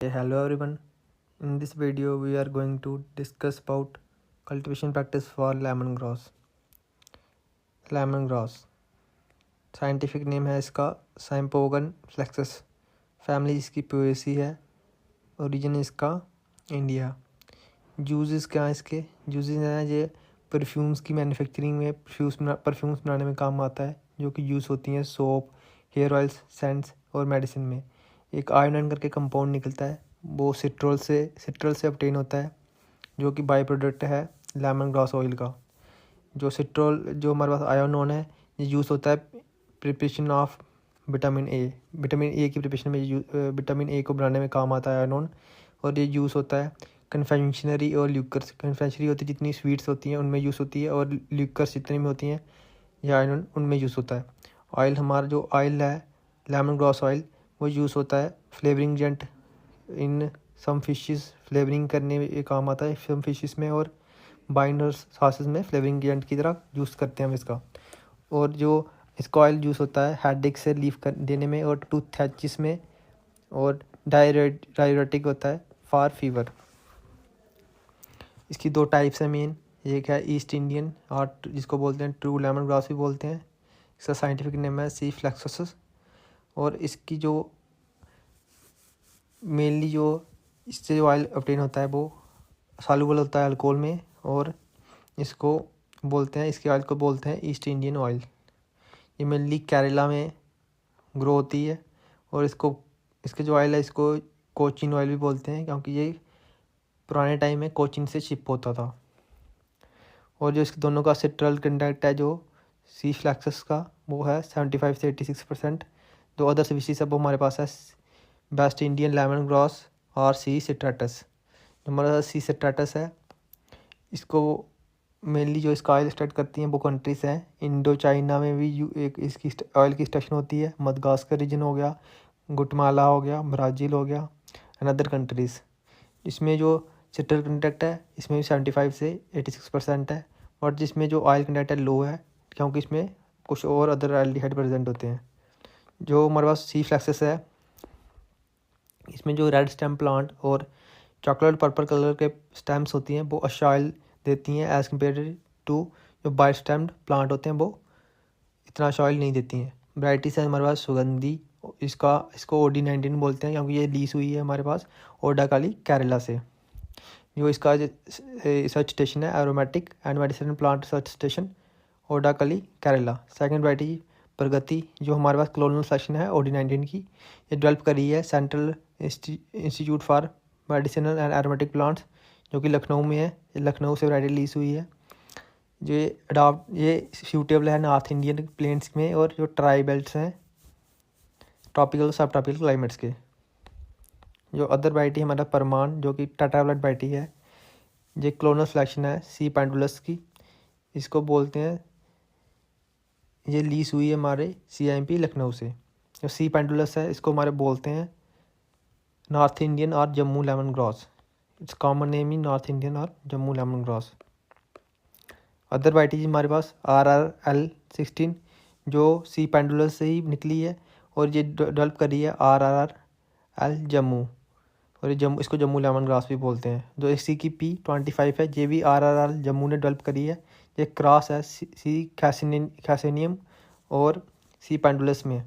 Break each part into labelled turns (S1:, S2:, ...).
S1: Hello everyone. In this video we are going to discuss about cultivation practice for lemongrass. Lemongrass scientific name है इसका साइम्पोगन plexus, family इसकी Poaceae है, origin इसका India. Uses क्या हैं इसके? यूजेस हैं ये परफ्यूम्स की मैन्युफैक्चरिंग में परफ्यूम्स बनाने में काम आता है, जो कि यूज़ होती हैं सोप, हेयर ऑयल्स, सेंट्स और मेडिसिन में। एक आयोडीन करके कंपाउंड निकलता है, वो सिट्रल से ऑब्टेन होता है, जो कि बाई प्रोडक्ट है लेमन ग्रास ऑयल का। जो हमारे पास आयोनोन है, ये यूज़ होता है प्रिपरेशन ऑफ विटामिन ए की प्रिपरेशन में। विटामिन ए को बनाने में काम आता है आयोनोन, और ये यूज़ होता है कन्फेक्शनरी और ल्यूकर्स। कन्फेक्शनरी होती है जितनी स्वीट्स होती हैं उनमें यूज़ होती है, और ल्यूकर्स जितनी भी होती हैं या आयोनोन उनमें यूज़ होता है। ऑयल हमारा जो ऑयल है लेमन ग्रास ऑयल, वो यूज़ होता है flavouring agent in some fishes, flavouring करने में काम आता है सम फिशेस में, और बाइंडर सॉसेस में फ्लेवरिंग एजेंट की तरह यूज़ करते हैं हम इसका। और जो इसका ऑयल यूज़ होता है हेडेक से रिलीफ कर देने में, और टूथ थैचिस में, और डायरेटिक होता है फॉर फीवर। इसकी दो टाइप्स हैं मेन, एक है ईस्ट इंडियन और जिसको बोलते हैं ट्रू लेमन ग्रास भी बोलते हैं। इसका साइंटिफिक नेम है सी फ्लेक्सस। और इसकी जो मेनली जो इससे जो ऑयल ऑब्टेन होता है वो सॉल्युबल होता है अल्कोहल में, और इसको इसके ऑयल को बोलते हैं ईस्ट इंडियन ऑयल। ये मेनली केरला में ग्रो होती है, और इसके जो ऑयल है इसको कोचिन ऑयल भी बोलते हैं, क्योंकि ये पुराने टाइम में कोचिन से शिप होता था। और जो इसके दोनों का सिट्रल कंटेंट है जो सी फ्लैक्सस का, वो है 75 से 86%। जो अदर स्पीशीज है वो हमारे पास है वेस्ट इंडियन लेमन ग्रास और सी सिट्राटस। जो हमारा सी सिट्राटस है, इसको मेनली जो इसका ऑयल स्टार्ट करती हैं वो कंट्रीज हैं। इंडो चाइना में भी एक इसकी ऑयल की स्टेशन होती है। मदगास्कर रीजन हो गया, गुटमाला हो गया, ब्राज़ील हो गया, एंड अदर कंट्रीज़। इसमें जो सिट्रल कंटेंट है इसमें भी 75 से 86% है, और जिसमें जो ऑयल कंटेंट है लो है, क्योंकि इसमें कुछ और अदर एल्डिहाइड प्रेजेंट होते हैं। जो हमारे पास सी फ्लैक्सस है, इसमें जो रेड स्टेम प्लांट और चॉकलेट पर्पल कलर के स्टेम्स होती हैं वो अच्छा ऑयल देती हैं, एज़ कम्पेयर टू जो बाइट स्टेम्ड प्लांट होते हैं वो इतना अच्छा ऑयल नहीं देती हैं। वैराइटीज है हमारे पास सुगंधी, इसको OD19 बोलते हैं, क्योंकि ये लीज हुई है हमारे पास ओडाकाली केरला से। जो इसका रिसर्च स्टेशन है aromatic and medicinal plant research station Odakkali Kerala. Second variety Pragati, जो हमारे पास क्लोनल सेक्शन है OD19 की, ये डेवलप करी है central institute for medicinal and aromatic plants, जो कि लखनऊ में है। लखनऊ से वैरायटी लीज हुई है। ये सूटेबल है नॉर्थ इंडियन प्लेन्स में, और जो ट्राई बेल्ट्स हैं ट्रॉपिकल सब ट्रॉपिकल क्लाइमेट्स के। जो अदर वैरायटी हमारा परमान, जो कि टेट्रावलेट वैरायटी है, ये क्लोनल सिलेक्शन है सी पेंडुलस की, इसको बोलते हैं। ये लीज हुई है हमारे CIMP लखनऊ से। जो सी पेंडुलस है इसको हमारे बोलते हैं नॉर्थ इंडियन और Jammu lemon grass. It's common name in north Indian और Jammu lemon grass. Other varieties हमारे पास RRL16, जो सी पेंडुलस से ही निकली है, और ये डेवलप करी है RRL जम्मू, और ये इसको जम्मू लेमन ग्रास भी बोलते हैं। जो इसी की P25 है, ये भी RRL जम्मू ने डेवलप करी है। ये क्रॉस है सी कैसेनियम और सी पेंडुलस में।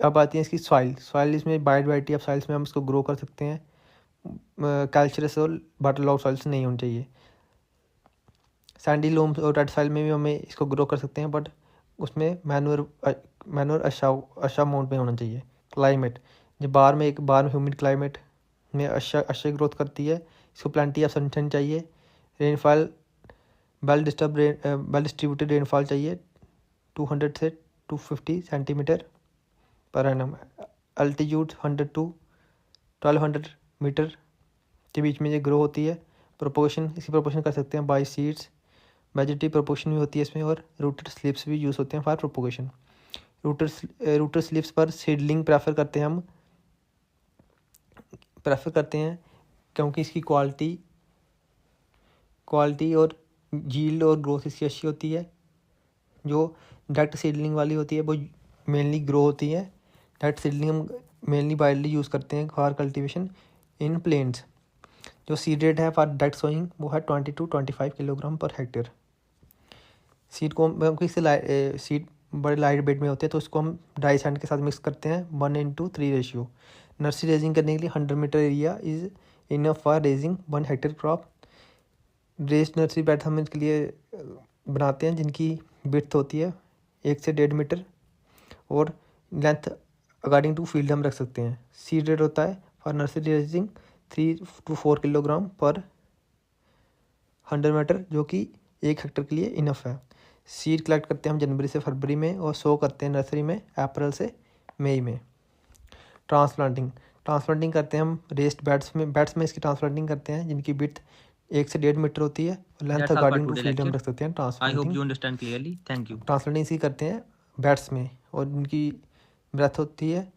S1: अब आती है इसकी सॉइल इसमें वाइड वैरायटी ऑफ सॉइल्स में हम इसको ग्रो कर सकते हैं। कैल्शियस और वाटरलॉग सॉइल्स नहीं होनी चाहिए। सैंडी लूम्स और रेड सॉइल में भी हमें इसको ग्रो कर सकते हैं, बट उसमें मैनुअर अच्छा अमाउंट में होना चाहिए। क्लाइमेट, जो बाहर में ह्यूमिड क्लाइमेट में अच्छा ग्रोथ करती है। इसको प्लेंटी ऑफ सनशाइन चाहिए। रेनफॉल वेल डिस्ट्रीब्यूटेड रेनफॉल चाहिए, 200 से 250 centimetre per annum. Altitude 100 to 1200 metre के बीच में ये ग्रो होती है। इसकी प्रोपोगेशन कर सकते हैं बाई सीड्स। वेजिटेटिव प्रोपोगेशन भी होती है इसमें, और रूटेड स्लिप्स भी यूज़ होते हैं फॉर प्रोपोगेशन। रूटेड स्लिप्स पर सीडलिंग प्रेफर करते हैं क्योंकि इसकी क्वालिटी और जील्ड और ग्रोथ इसकी अच्छी होती है। जो डायरेक्ट सीडलिंग वाली होती है वो मेनली ग्रो होती है। डायरेक्ट सीडलिंग हम मेनली वाइडली यूज़ करते हैं फॉर कल्टीवेशन इन प्लेन्स। जो सीड रेट है फॉर डायरेक्ट सोइंग वो है 20 to 25 kilogram per hectare. Seed को क्योंकि इससे सीड बड़े लाइट वेट में होते हैं तो इसको हम ड्राई सैंड के साथ मिक्स करते हैं 1:3 रेशियो। नर्सरी रेजिंग करने के लिए 100 metre area is enough for raising 1 hectare crop. Raised nursery bed हम इसके लिए बनाते हैं जिनकी विड्थ होती है 1 से 1.5 मीटर और लेंथ अकॉर्डिंग टू फील्ड हम रख सकते हैं। सीड रेट होता है for nursery raising 3 to 4 kilogram पर 100 मीटर, जो कि 1 हेक्टेयर के लिए इनफ है। सीड कलेक्ट करते हैं हम जनवरी से फरवरी में और सो करते हैं नर्सरी में अप्रैल से मई में। ट्रांसप्लांटिंग करते हैं हम रेस्ड बेड्स में इसकी ट्रांसप्लांटिंग करते हैं जिनकी विड्थ 1 से 1.5 मीटर होती है और लेंथ अकॉर्डिंग टू फील्ड हम रख सकते हैं। ट्रांसप्लांटिंग इसकी करते हैं बेड्स में और इनकी ब्रेथ होती है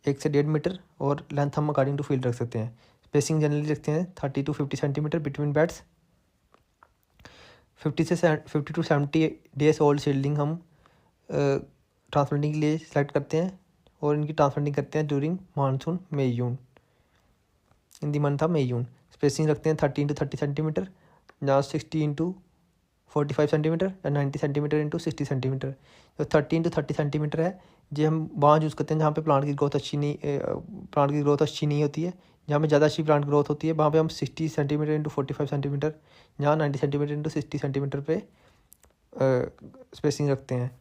S1: 1 से 1.5 मीटर और लेंथ हम अकॉर्डिंग टू फील्ड रख सकते हैं। स्पेसिंग जनरली रखते हैं 30 to 50 centimetre between beds. 50 to 70 days old seedling हम ट्रांसप्लांटिंग के लिए सेलेक्ट करते हैं और इनकी ट्रांसप्लांटिंग करते हैं during monsoon May June, in the month of May June. Spacing रखते हैं 30 to 30 सेंटीमीटर, जहाँ 60 into 45 सेंटीमीटर या 90 सेंटीमीटर इंटू 60 सेंटीमीटर। जो 30 to 30 सेंटीमीटर है जो हम वहाँ यूज़ करते हैं जहाँ पे प्लांट की ग्रोथ अच्छी नहीं होती है। जहाँ पे ज़्यादा अच्छी प्लांट ग्रोथ होती है वहाँ पे हम 60 सेंटीमीटर इंटू 45 सेंटीमीटर, जहाँ 90 सेंटीमीटर इंटू 60 सेंटीमीटर पे स्पेसिंग रखते हैं।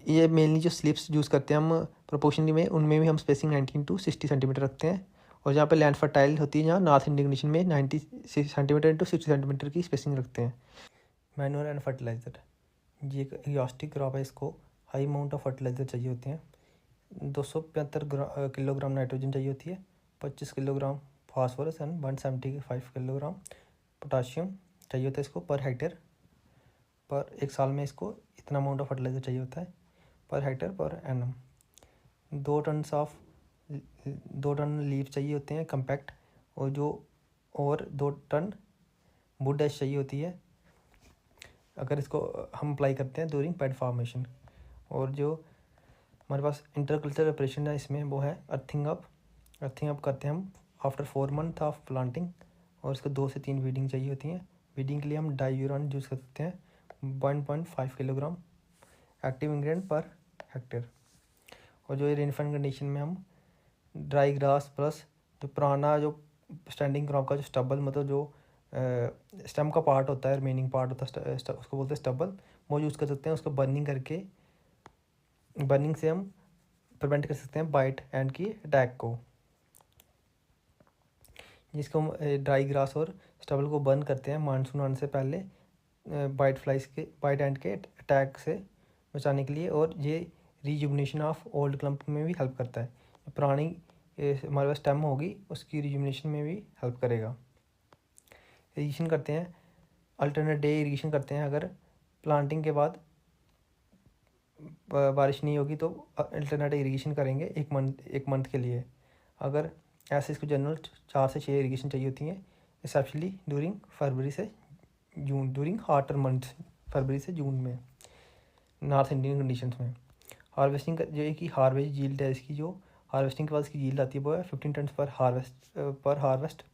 S1: ये मेनली जो स्लिप्स यूज़ करते हैं हम प्रोपोर्शनली में, उनमें भी हम स्पेसिंग 19 to 60 सेंटीमीटर रखते हैं। और जहाँ पे लैंड फर्टाइल होती है जहाँ नॉर्थ इंडियन कंडीशन में 90 सेंटीमीटर इंटू 60 सेंटीमीटर की स्पेसिंग रखते हैं। मैन्योर एंड फर्टिलाइज़र, ये एक एग्जॉस्टिक क्रॉप है, इसको हाई अमाउंट ऑफ फर्टिलाइज़र चाहिए होते हैं। 275 किलोग्राम नाइट्रोजन चाहिए होती है, 25 kilogram phosphorus and 175 kilogram potassium चाहिए होता है इसको पर हेक्टेयर। पर एक साल में इसको इतना अमाउंट ऑफ फर्टिलाइज़र चाहिए होता है per hectare per annum. 2 ton leaf चाहिए होते हैं कम्पैक्ट, और 2 टन वुड एश चाहिए होती है अगर इसको हम अप्लाई करते हैं ड्यूरिंग पेड फॉर्मेशन। और जो हमारे पास इंटरकल्चर ऑपरेशन है इसमें वो है अर्थिंग अप करते हैं हम आफ्टर 4 month ऑफ प्लांटिंग, और इसको 2 से 3 वीडिंग चाहिए होती हैं। वीडिंग के लिए हम डाईयूरान यूज़ कर सकते हैं 1.5 kilogram active ingredient per hectare. और जो ये रेनफॉल कंडीशन में हम ड्राई ग्रास प्लस जो पुराना जो स्टैंडिंग क्रॉप का जो स्टबल, मतलब जो स्टेम का पार्ट होता है, रिमेनिंग पार्ट होता है उसको बोलते हैं स्टबल, वो यूज़ कर सकते हैं। उसको बर्निंग से हम प्रिवेंट कर सकते हैं बाइट एंड की अटैक को। जिसको हम ड्राई ग्रास और स्टबल को बर्न करते हैं मानसून आने से पहले बाइट एंड के अटैक से बचाने के लिए, और ये रिजुमिनेशन ऑफ ओल्ड क्लम्प में भी हेल्प करता है। पुरानी हमारे पास स्टेम होगी उसकी रिजुमिनेशन में भी हेल्प करेगा। इरीगेशन करते हैं, अल्टरनेट डे इरीगेशन करते हैं। अगर प्लांटिंग के बाद बारिश नहीं होगी तो अल्टरनेट इरीगेशन करेंगे एक मंथ के लिए। अगर ऐसे इसको जनरल 4 से 6 इरीगेशन चाहिए होती हैं, स्पेशली ड्यूरिंग हार्टर मंथ फरवरी से जून में नॉर्थ इंडियन कंडीशंस में। हार्वेस्टिंग जो है कि हार्वेस्ट यील्ड है इसकी, जो हार्वेस्टिंग के बाद इसकी यील्ड आती है वो है 15 टन पर हार्वेस्ट,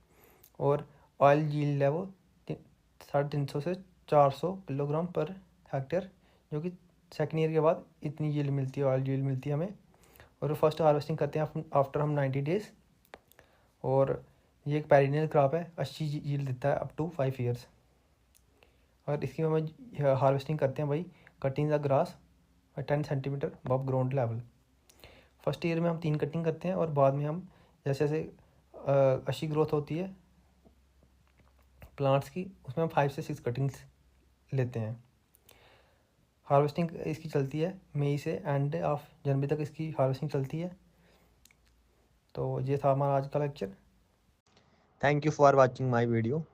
S1: और ऑयल यील्ड है वो 350 से 400 किलोग्राम पर हेक्टेयर, जो कि सेकेंड ईयर के बाद इतनी यील्ड मिलती है, ऑयल यील्ड मिलती है हमें। और फर्स्ट हार्वेस्टिंग करते हैं आफ्टर हम 90 डेज, और ये एक पेरिनियल क्रॉप है, अच्छी यील्ड देता है अप टू 5 ईयर्स। और इसकी हम हार्वेस्टिंग करते हैं भाई cutting the grass 10 centimetre above ground level. First year में हम 3 कटिंग करते हैं और बाद में हम जैसे जैसे अच्छी ग्रोथ होती है प्लांट्स की, उसमें हम 5 से 6 कटिंग्स लेते हैं। हार्वेस्टिंग इसकी चलती है मई से एंड ऑफ जनवरी तक इसकी हार्वेस्टिंग चलती है। तो ये था हमारा आज का lecture.
S2: Thank you for watching my video.